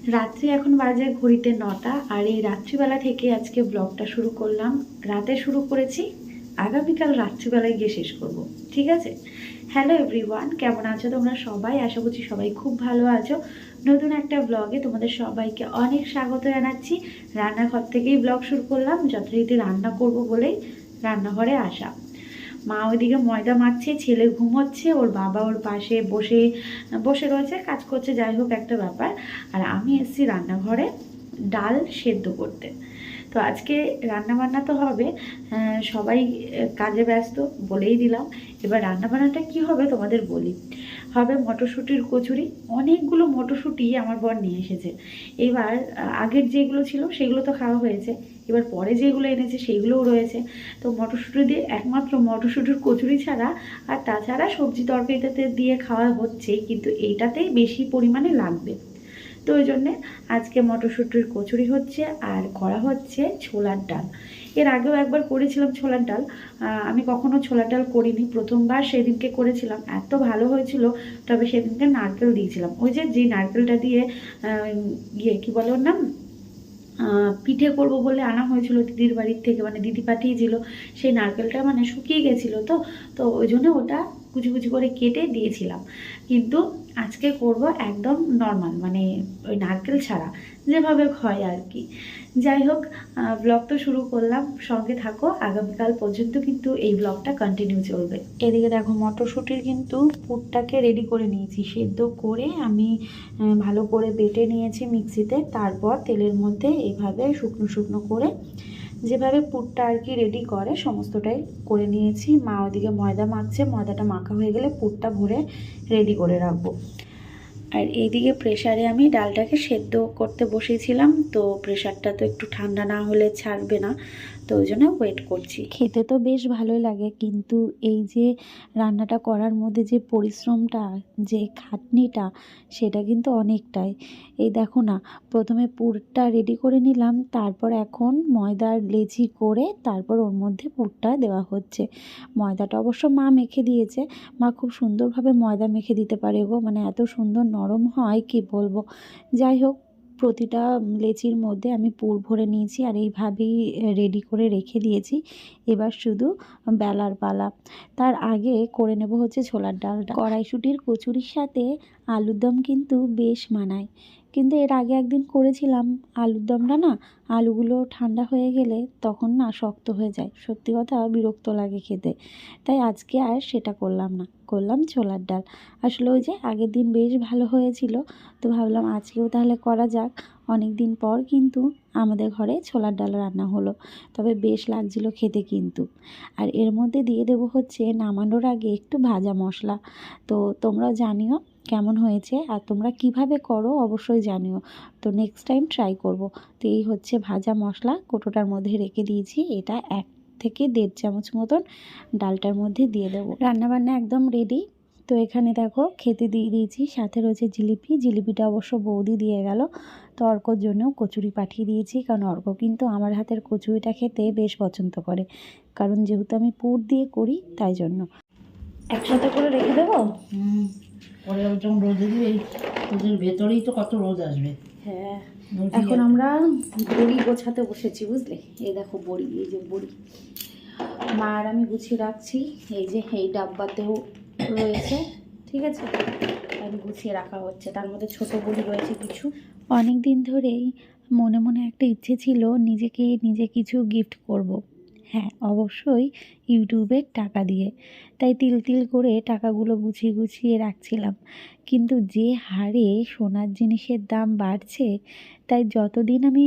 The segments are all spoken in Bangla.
রাত্রি এখন বাজে ঘড়িতে 9টা, আর এই রাত্রিবেলা থেকে আজকে ব্লগটা শুরু করলাম। রাতে শুরু করেছি, আগামীকাল রাত্রিবেলায় গিয়ে শেষ করব, ঠিক আছে? হ্যালো এভরিওয়ান, কেমন আছো তোমরা সবাই? আশা করছি সবাই খুব ভালো আছো। নতুন একটা ব্লগে তোমাদের সবাইকে অনেক স্বাগত জানাচ্ছি। রান্নাঘর থেকেই ব্লগ শুরু করলাম, যথারীতি রান্না করব বলেই রান্নাঘরে আসা। মা ওইদিকে ময়দা মাখছে, ছেলে ঘুমোচ্ছে, ওর বাবা ওর পাশে বসে বসে রয়েছে, কাজ করছে, যাই হোক একটা ব্যাপার। আর আমি এসেছি রান্নাঘরে ডাল সেদ্ধ করতে। তো আজকে রান্নাবান্না তো হবে, সবাই কাজে ব্যস্ত বলেই দিলাম। এবার রান্নাবান্নাটা কি হবে তোমাদের বলি। হবে মটরশুঁটির কচুরি। অনেকগুলো মটরশুঁটি আমার বর নিয়ে এসেছে। এবার আগের যেগুলো ছিল সেগুলো তো খাওয়া হয়েছে, এবার পরে যেগুলো এনেছে সেইগুলোও রয়েছে। তো মটরশুঁটি দিয়ে একমাত্র মটরশুঁটির কচুরি ছাড়া, আর তাছাড়া সবজি তরকারিটাতে দিয়ে খাওয়া হচ্ছেই, কিন্তু এইটাতেই বেশি পরিমাণে লাগবে। তো ওই জন্যে আজকে মটরশুঁটির কচুরি হচ্ছে, আর করা হচ্ছে ছোলার ডাল। এর আগেও একবার করেছিলাম ছোলার ডাল। আমি কখনো ছোলার ডাল করিনি, প্রথমবার সেদিনকে করেছিলাম, এত ভালো হয়েছিল। তবে সেদিনকে নারকেল দিয়েছিলাম, ওই যে নারকেলটা দিয়ে কি বলে ওর নাম, পিঠে করব বলে আনা হয়েছিল দিদির বাড়ির থেকে, মানে দিদি পাঠিয়েছিল। সেই নারকেলটা মানে শুকিয়ে গেছিলো, তো তো ওই জন্য ওটা কুচি কুচি করে কেটে দিয়েছিলাম। কিন্তু আজকে করব একদম নর্মাল, মানে ওই নারকেল ছাড়া যেভাবে হয় আর কি। যাই হোক, ব্লগ তো শুরু করলাম, সঙ্গে থাকো, আগামীকাল পর্যন্ত কিন্তু এই ব্লগটা কন্টিনিউ চলবে। এদিকে দেখো মটরশুঁটির কিন্তু পুরটাকে রেডি করে নিয়েছি, সেদ্ধ করে আমি ভালো করে বেটে নিয়েছি মিক্সিতে। তারপর তেলের মধ্যে এইভাবে শুকনো শুকনো করে যেভাবে পুরটা আর কি রেডি করে সমস্তটাই করে নিয়েছি। মা ওদিকে ময়দা মাখছে, ময়দাটা মাখা হয়ে গেলে পুরটা ভরে রেডি করে রাখবো। আর এইদিকে প্রেসারে আমি ডালটাকে সেদ্ধ করতে বসেছিলাম, তো প্রেসারটা তো একটু ঠান্ডা না হলে ছাড়বে না, তো ওই জন্য ওয়েট করছি। খেতে তো বেশ ভালোই লাগে, কিন্তু এই যে রান্নাটা করার মধ্যে যে পরিশ্রমটা, যে খাটনিটা, সেটা কিন্তু অনেকটাই। এই দেখো না, প্রথমে পুরটা রেডি করে নিলাম, তারপর এখন ময়দার লেচি করে তারপর ওর মধ্যে পুরটা দেওয়া হচ্ছে। ময়দাটা অবশ্য মা মেখে দিয়েছে। মা খুব সুন্দরভাবে ময়দা মেখে দিতে পারে গো, মানে এত সুন্দর নরম হয় কি বলবো। যাই হোক, প্রতিটা লেচির মধ্যে আমি পুর ভরে নিয়েছি, আর এইভাবেই রেডি করে রেখে দিয়েছি। এবার শুধু বেলার পালা। তার আগে করে নেব হচ্ছে ছোলার ডালটা। কড়াইশুঁটির কচুরির সাথে আলুর দম কিন্তু বেশ মানায়, কিন্তু এর আগে একদিন করেছিলাম আলুর দমটা না, আলুগুলো ঠান্ডা হয়ে গেলে তখন না শক্ত হয়ে যায়, সত্যি কথা বিরক্ত লাগে খেতে। তাই আজকে আর সেটা করলাম না, করলাম ছোলার ডাল। আসলে ওই যে আগের দিন বেশ ভালো হয়েছিল, তো ভাবলাম আজকেও তাহলে করা যাক। অনেক দিন পর কিন্তু আমাদের ঘরে ছোলার ডাল রান্না হলো, তবে বেশ লাগছিল খেতে কিন্তু। আর এর মধ্যে দিয়ে দেবো হচ্ছে নামানোর আগে একটু ভাজা মশলা। তো তোমরাও জানিও কেমন হয়েছে, আর তোমরা কিভাবে করো অবশ্যই জানিও। তো নেক্সট টাইম ট্রাই করব। তো এই হচ্ছে ভাজা মশলা, কৌটোটার মধ্যে রেখে দিয়েছি। এটা 1 থেকে 1.5 চামচ মতন ডালটার মধ্যে দিয়ে দেবো। রান্নাবান্না একদম রেডি। তো এখানে দেখো খেতে দিয়ে দিয়েছি, সাথে রয়েছে জিলিপি। জিলিপিটা অবশ্য বৌদি দিয়ে গেল। তো অর্কর জন্যও কচুরি পাঠিয়ে দিয়েছি, কারণ অর্ক কিন্তু আমার হাতের কচুরিটা খেতে বেশ পছন্দ করে, কারণ যেহেতু আমি পুর দিয়ে করি তাই জন্য। একসাথে করে রেখে দেবো। পরে যখন রোদে দিবে, ওদের ভেতরেই তো কত রোদ আসবে। হ্যাঁ, এখন আমরা বড়ি গোছাতে বসেছি, বুঝলে? এই দেখো বড়ি, এই যে বড়ি মা আর আমি গুছিয়ে রাখছি। এই যে এই ডাব্বাতেও রয়েছে, ঠিক আছে, আমি গুছিয়ে রাখা হচ্ছে। তার মধ্যে ছোট বড়ি রয়েছে কিছু। অনেক দিন ধরেই মনে মনে একটা ইচ্ছে ছিল নিজেকে নিজে কিছু গিফট করব। হ্যাঁ, অবশ্যই ইউটিউবের টাকা দিয়ে। তাই তিল তিল করে টাকাগুলো গুছিয়ে গুছিয়ে রাখছিলাম। কিন্তু যে হারে সোনার জিনিসের দাম বাড়ছে, তাই যতদিন আমি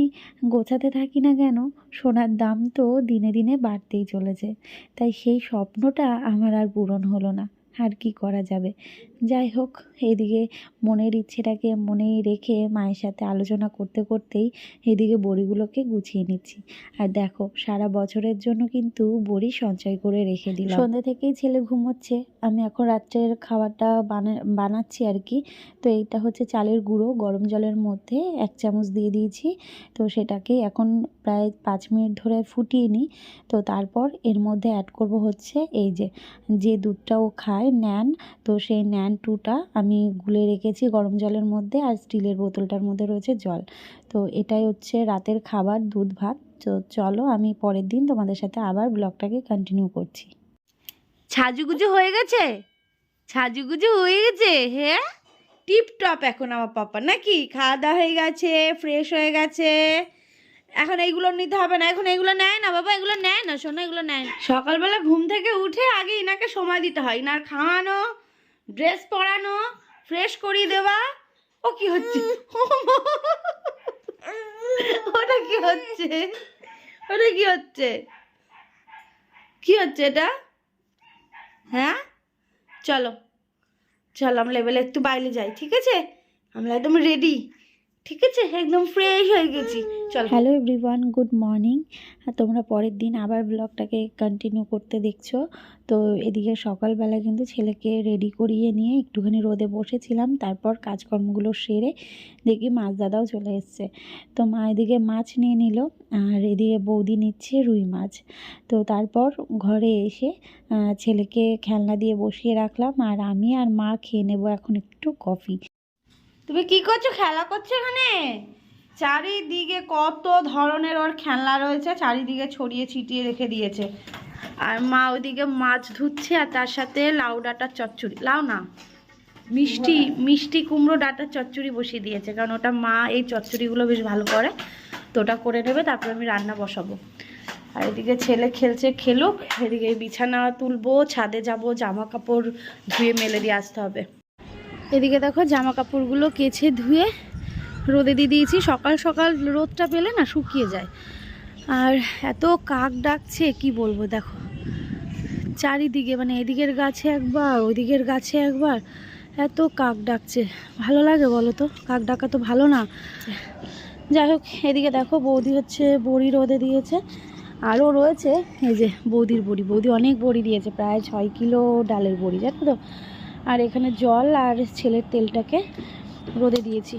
গোছাতে থাকি না কেন, সোনার দাম তো দিনে দিনে বাড়তেই চলেছে। তাই সেই স্বপ্নটা আমার আর পূরণ হলো না। আর কি করা যাবে। যাই হোক, এদিকে মনের ইচ্ছেটাকে মনেই রেখে মায়ের সাথে আলোচনা করতে করতেই এদিকে বড়িগুলোকে গুছিয়ে নিচ্ছি। আর দেখো, সারা বছরের জন্য কিন্তু বড়ি সঞ্চয় করে রেখে দিলাম। সন্ধ্যে থেকেই ছেলে ঘুমোচ্ছে, আমি এখন রাত্রের খাবারটা বানাচ্ছি আর কি। তো এইটা হচ্ছে চালের গুঁড়ো, গরম জলের মধ্যে 1 চামচ দিয়ে দিয়েছি। তো সেটাকে এখন প্রায় 5 মিনিট ধরে ফুটিয়ে নিই। তো তারপর এর মধ্যে অ্যাড করব হচ্ছে এই যে দুধটা ও খায় হয় ন্যান। তো সেই ন্যান 2টা আমি গুলে রেখেছি গরম জলের মধ্যে, আর স্টিলের বোতলটার মধ্যে রয়েছে জল। তো এটাই হচ্ছে রাতের খাবার, দুধ ভাত। তো চলো আমি পরের দিন তোমাদের সাথে আবার ব্লগটাকে কন্টিনিউ করছি। সাজুগুজু হয়ে গেছে? সাজুগুজু হয়ে গেছে? হ্যাঁ, টিপটপ এখন আমার পাপা, নাকি? খাওয়া দাওয়া হয়ে গেছে, ফ্রেশ হয়ে গেছে। এখন এইগুলো নিতে হবে না, এখন এগুলো নেয় না বাবা, এগুলো নেয় না শোনো, এগুলো নেয় না। সকালবেলা ঘুম থেকে উঠে আগে ইনাকে সময় দিতে হয়, ইনার খাওয়ানো, ড্রেস পরানো, ফ্রেশ করিয়ে দেওয়া। ও কি হচ্ছে? ওটা কি হচ্ছে? ওটা কি হচ্ছে? কি হচ্ছে এটা? হ্যাঁ, চলো চলো আমরা লেভেলে একটু বাইরে যাই, ঠিক আছে? আমরা একদম রেডি, ঠিক আছে, একদম ফ্রেশ হয়ে গেছি। চলো। Hello everyone, good morning. তোমরা পরের দিন আবার ব্লগটাকে কন্টিনিউ করতে দেখছো। তো এদিকে সকালবেলা কিন্তু ছেলেকে রেডি করিয়ে নিয়ে একটুখানি রোদে বসেছিলাম, তারপর কাজকর্মগুলো সেরে দেখি মাছ দাদাও চলে এসছে। তো মা এদিকে মাছ নিয়ে নিল, আর এদিকে বৌদি নিচ্ছে রুই মাছ। তো তারপর ঘরে এসে ছেলেকে খেলনা দিয়ে বসিয়ে রাখলাম, আর আমি আর মা খেয়ে নেবো এখন একটু কফি। তুমি কি করছো? খেলা করছো এখানে? চারিদিকে কত ধরনের ওর খেলনা রয়েছে, চারিদিকে ছড়িয়ে ছিটিয়ে রেখে দিয়েছে। আর মা ওইদিকে মাছ ধুচ্ছে, আর তার সাথে লাউ ডাঁটার চচ্চড়ি, লাউ না, মিষ্টি মিষ্টি কুমড়ো ডাঁটার চচ্চড়ি বসিয়ে দিয়েছে, কারণ ওটা মা এই চচ্চড়িগুলো বেশ ভালো করে। তো ওটা করে নেবে, তারপরে আমি রান্না বসাবো। আর এদিকে ছেলে খেলছে, খেলুক। এদিকে বিছানা তুলবো, ছাদে যাব, জামা কাপড় ধুয়ে মেলে দিয়ে আসতে হবে। এদিকে দেখো জামা কাপড়গুলো কেচে ধুয়ে রোদে দিয়ে দিয়েছি। সকাল সকাল রোদটা পেলে না শুকিয়ে যায়। আর এত কাক ডাকছে কি বলবো, দেখো চারিদিকে, মানে এদিকের গাছে একবার, ওইদিকের গাছে একবার, এত কাক ডাকছে। ভালো লাগে বলো তো? কাক ডাকা তো ভালো না। যাই হোক, এদিকে দেখো বৌদি হচ্ছে বড়ি রোদে দিয়েছে, আরও রয়েছে। এই যে বৌদির বড়ি, বৌদি অনেক বড়ি দিয়েছে, প্রায় 6 কিলো ডালের বড়ি, জানো তো। আর এখানে জল আর ছেলের তেলটাকে রোদে দিয়েছি,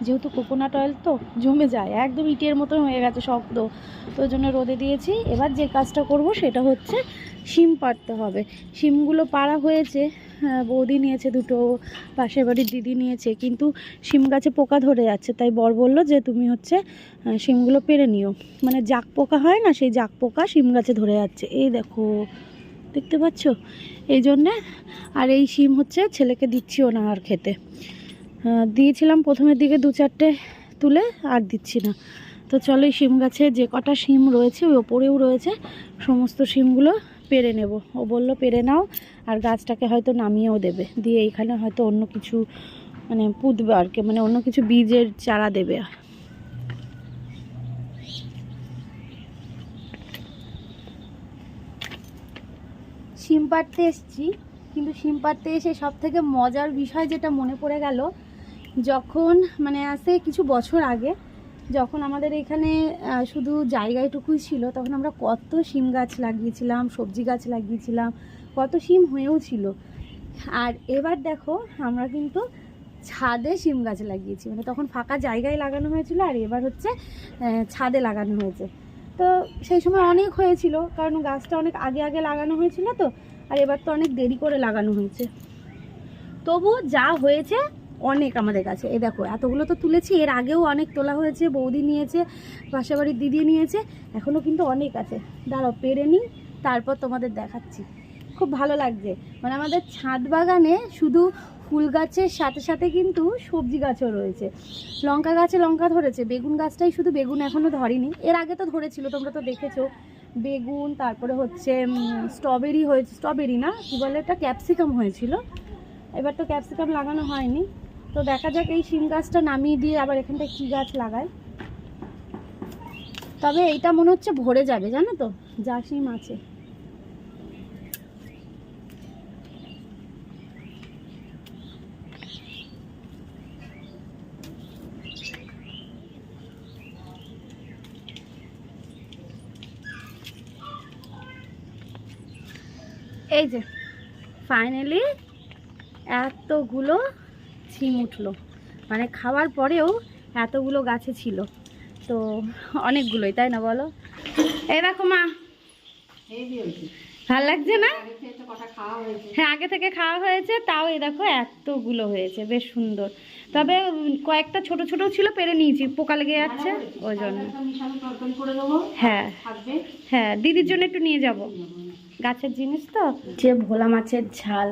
যেহেতু কোকোনাট অয়েল তো জমে যায়, একদম ইটের মতন হয়ে গেছে শক্ত, তো ওই জন্য রোদে দিয়েছি। এবার যে কাজটা করব সেটা হচ্ছে শিম পাড়তে হবে। শিমগুলো পাড়া হয়েছে, বৌদি নিয়েছে দুটো, পাশের বাড়ির দিদি নিয়েছে, কিন্তু শিম গাছে পোকা ধরে যাচ্ছে, তাই বর বলল যে তুমি হচ্ছে শিমগুলো পেড়ে নিও। মানে জাক পোকা হয় না, সেই জাক পোকা শিম গাছে ধরে যাচ্ছে, এই দেখো দেখতে পাচ্ছ, এই জন্যে। আর এই শিম হচ্ছে ছেলেকে দিচ্ছিও না আর খেতে। দিয়েছিলাম প্রথমের দিকে 2-4টে তুলে, আর দিচ্ছি না। তো চলো এই শিম গাছে যে কটা শিম রয়েছে, ওই ওপরেও রয়েছে, সমস্ত শিমগুলো পেড়ে নেব। ও বলল পেড়ে নাও, আর গাছটাকে হয়তো নামিয়েও দেবে, দিয়ে এইখানে হয়তো অন্য কিছু মানে পুঁতবে আর কি, মানে অন্য কিছু বীজের চারা দেবে। শিম পাড়তে এসছি, কিন্তু শিম পাড়তে এসে সব থেকে মজার বিষয় যেটা মনে পড়ে গেল, যখন মানে আসে কিছু বছর আগে, যখন আমাদের এখানে শুধু জায়গাটুকুই ছিল, তখন আমরা কত শিম গাছ লাগিয়েছিলাম, সবজি গাছ লাগিয়েছিলাম, কত শিম হয়েও ছিল। আর এবার দেখো আমরা কিন্তু ছাদে শিম গাছ লাগিয়েছি, মানে তখন ফাঁকা জায়গায় লাগানো হয়েছিল, আর এবার হচ্ছে ছাদে লাগানো হয়েছে। তো সেই সময় অনেক হয়েছিল, কারণ গাছটা অনেক আগে আগে লাগানো হয়েছিল তো, আর এবার তো অনেক দেরি করে লাগানো হয়েছে। তবু যা হয়েছে অনেক আমাদের কাছে, এই দেখো এতগুলো তো তুলেছি, এর আগেও অনেক তোলা হয়েছে, বৌদি নিয়েছে, পাশের বাড়ির দিদি নিয়েছে, এখনও কিন্তু অনেক আছে। দাঁড়াও পেরে নিই, তারপর তোমাদের দেখাচ্ছি। খুব ভালো লাগছে, মানে আমাদের ছাদ বাগানে শুধু ফুল গাছের সাথে সাথে কিন্তু সবজি গাছও রয়েছে। লঙ্কা গাছে লঙ্কা ধরেছে, বেগুন গাছটাই শুধু বেগুন এখনও ধরেনি, এর আগে তো ধরেছিল, তোমরা তো দেখেছো। বেগুন, তারপরে হচ্ছে স্ট্রবেরি হয়েছে, স্ট্রবেরি না কী বলে এটা, ক্যাপসিকাম হয়েছিল। এবার তো ক্যাপসিকাম লাগানো হয়নি। তো দেখা যাক এই শিম গাছটা নামিয়ে দিয়ে আবার এখানটায় কী গাছ লাগায়। তবে এইটা মনে হচ্ছে ভরে যাবে, জানো তো, যা শিম আছে। এই যে ফাইনালি এতগুলো শিম উঠলো, মানে খাওয়ার পরেও এতগুলো গাছে ছিল, তো অনেকগুলোই, তাই না বলো? এই দেখো মা, ভাল লাগছে না? আগে খেয়ে তো কটা খাওয়া হয়েছে। হ্যাঁ, আগে থেকে খাওয়া হয়েছে, তাও এই দেখো এতগুলো হয়েছে, বেশ সুন্দর। তবে কয়েকটা ছোট ছোট ছিল, পেরে নিয়েছি, পোকা লেগে যাচ্ছে ওই জন্য। একটা মিশানো তরকারি করে দেবো, হ্যাঁ থাকবে। হ্যাঁ, দিদির জন্য একটু নিয়ে যাব, গাছের জিনিস তো। যে ভোলা মাছের ঝাল,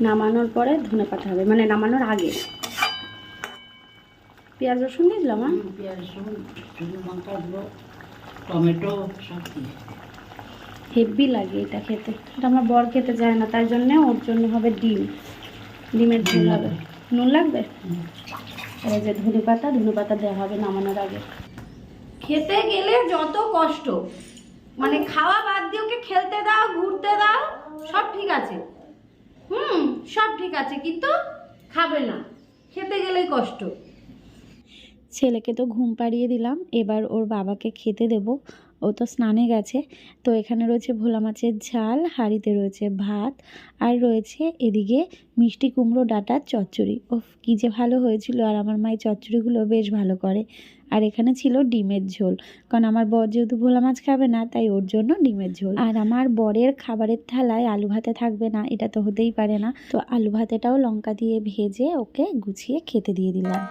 নামানোর পরে ধনেপাতা হবে, মানে নামানোর আগে। পেঁয়াজ রসুন দিয়ে দিলাম। পেঁয়াজ রসুন, শুকনো লঙ্কা গুঁড়ো, টমেটো সব দিয়ে। হেভি লাগে এটা খেতে। এটা আমার বর খেতে চায় না, তাই জন্য ওর জন্য হবে ডিম, ডিমের ঝোল হবে। নুন লাগবে। এই যে ধনেপাতা, ধনেপাতা দেওয়া হবে নামানোর আগে। খেতে গেলে যত কষ্ট, মানে খাওয়া বাদ দিয়ে ওকে খেলতে দাও, ঘুরতে দাও, সব ঠিক আছে, সব ঠিক আছে, কিন্তু খাবে না, খেতে গেলেই কষ্ট। ছেলেকে তো ঘুম পাড়িয়ে দিলাম, এবার ওর বাবাকে খেতে দেব। ও তো স্নানে গেছে। তো এখানে রয়েছে ভোলা মাছের ঝাল, হাঁড়িতে রয়েছে ভাত, আর রয়েছে এদিকে মিষ্টি কুমড়ো ডাঁটার চচ্চড়ি। ওফ, কী যে ভালো হয়েছিল। আর আমার মায়ের চচ্চড়িগুলো বেশ ভালো করে। আর এখানে ছিল ডিমের ঝোল, কারণ আমার বর যেহেতু ভোলা মাছ খাবে না, তাই ওর জন্য ডিমের ঝোল। আর আমার বরের খাবারের থালায় আলু ভাতে থাকবে না, এটা তো হতেই পারে না। তো আলু ভাতেটাও লঙ্কা দিয়ে ভেজে ওকে গুছিয়ে খেতে দিয়ে দিলাম।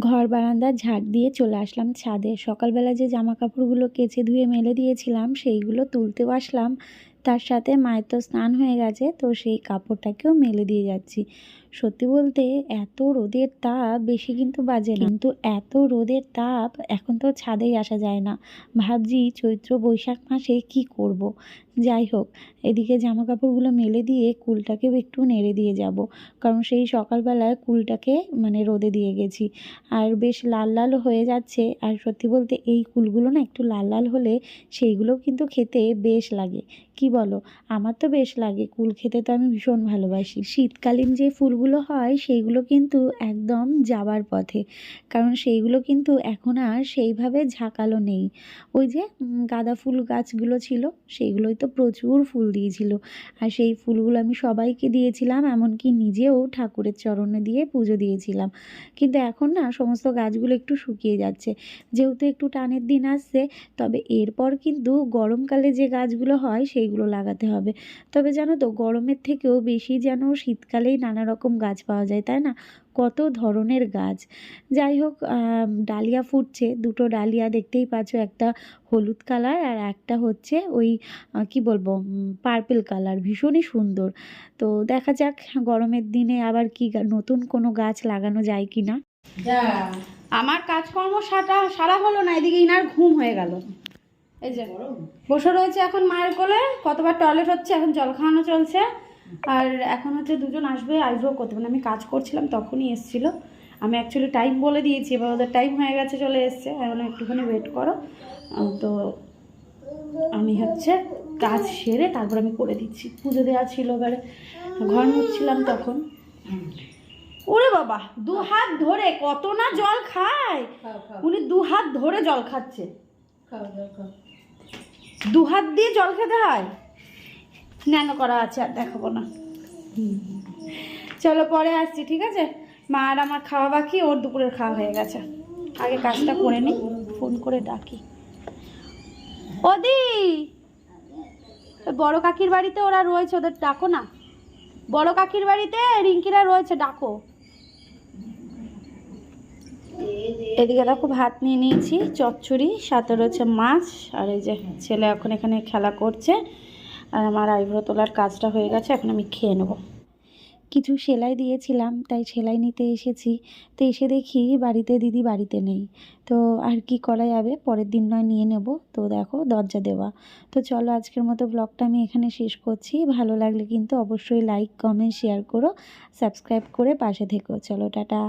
ঘর বারান্দা ঝাড় দিয়ে চলে আসলাম ছাদে। সকালবেলা যে জামা কাপড়গুলো কেচে ধুয়ে মেলে দিয়েছিলাম, সেইগুলো তুলতেও আসলাম। তার সাথে মায়ের তো স্নান হয়ে গেছে, তো সেই কাপড়টাকেও মেলে দিয়ে যাচ্ছি। সত্যি বলতে এত রোদের তাপ বেশি কিন্তু বাজে না, কিন্তু এত রোদের তাপ এখন তো ছাদেই আসা যায় না। ভাবছি চৈত্র বৈশাখ মাসে কি করব। যাই হোক, এদিকে জামা কাপড়গুলো মেলে দিয়ে কুলটাকেও একটু নেড়ে দিয়ে যাব, কারণ সেই সকালবেলায় কুলটাকে মানে রোদে দিয়ে গেছি। আর বেশ লাল লাল হয়ে যাচ্ছে। আর সত্যি বলতে এই কুলগুলো না একটু লাল লাল হলে সেইগুলোও কিন্তু খেতে বেশ লাগে। কি বলো? আমার তো বেশ লাগে, কুল খেতে তো আমি ভীষণ ভালোবাসি। শীতকালীন যে ফুলগুলো হয় সেইগুলো কিন্তু একদম যাবার পথে, কারণ সেইগুলো কিন্তু এখন আর সেইভাবে ঝাঁকালো নেই। ওই যে গাঁদা ফুল গাছগুলো ছিল, সেইগুলোই তো প্রচুর ফুল দিয়েছিল। আর সেই ফুলগুলো আমি সবাইকে দিয়েছিলাম, এমনকি নিজেও ঠাকুরের চরণে দিয়ে পুজো দিয়েছিলাম। কিন্তু এখন না সমস্ত গাছগুলো একটু শুকিয়ে যাচ্ছে, যেহেতু একটু টানের দিন আসছে। তবে এরপর কিন্তু গরমকালে যে গাছগুলো হয় সেইগুলো লাগাতে হবে। তবে জানো তো, গরমের থেকেও বেশি যেন শীতকালেই নানা রকম গাছ পাওয়া যায়, তাই না? কত ধরনের গাছ। যাই হোক, ডালিয়া ফুটছে, দুটো ডালিয়া দেখতেই পাচ্ছ, একটা হলুদ কালার আর একটা হচ্ছে ওই কি বলবো, পার্পেল কালার, ভীষণই সুন্দর। তো দেখা যাক গরমের দিনে আবার কি নতুন কোনো গাছ লাগানো যায় কি না। আমার কাজকর্ম সারা হলো না, এদিকে ইনার ঘুম হয়ে গেল। এই যে বসে রয়েছে এখন মায়ের কোলে, কতবার টয়লেট হচ্ছে, এখন জল খাওয়ানো চলছে। আর এখন হচ্ছে দুজন আসবে আইব্রো করতে, মানে আমি কাজ করছিলাম তখনই এসেছিলো। আমি অ্যাকচুয়ালি টাইম বলে দিয়েছি, এবার ওদের টাইম হয়ে গেছে, চলে এসছে। আমি বললাম একটুখানি ওয়েট করো। তো আমি হচ্ছে কাজ সেরে তারপর আমি করে দিচ্ছি। পুজো দেওয়া ছিল, এবারে ঘর মুছছিলাম তখন। ওরে বাবা, 2 হাত ধরে কত না জল খায় উনি, 2 হাত ধরে জল খাচ্ছে। 2 হাত দিয়ে জল খেতে হয়, ন্যানো করা আছে, আর দেখাবো না। চলো পরে আসছি, ঠিক আছে? মা আর আমার খাওয়া বাকি, ওর দুপুরের খাওয়া হয়ে গেছে। আগে কাজটা করে নিই, ফোন করে ডাকি। ওদি, বড় কাকির বাড়িতে ওরা রয়েছে, ওদের ডাকো না। বড় কাকির বাড়িতে রিঙ্কিরা রয়েছে, ডাকো। এদিকে দেখো ভাত নিয়ে নিয়েছি, চচ্চড়ি, সাথে রয়েছে মাছ। আর এই যে ছেলে এখন এখানে খেলা করছে। আর আমার আইব্রো তোলার কাজটা হয়ে গেছে, এখন আমি খেয়ে নেবো। কিছু সেলাই দিয়েছিলাম, তাই সেলাই নিতে এসেছি। তো এসে দেখি দিদি বাড়িতে নেই। তো আর কি করা যাবে, পরের দিন নয় নিয়ে নেব। তো দেখো দরজা দেওয়া। তো চলো আজকের মতো ব্লগটা আমি এখানে শেষ করছি। ভালো লাগলে কিন্তু অবশ্যই লাইক, কমেন্ট, শেয়ার করো, সাবস্ক্রাইব করে পাশে থেকো। চলো টাটা।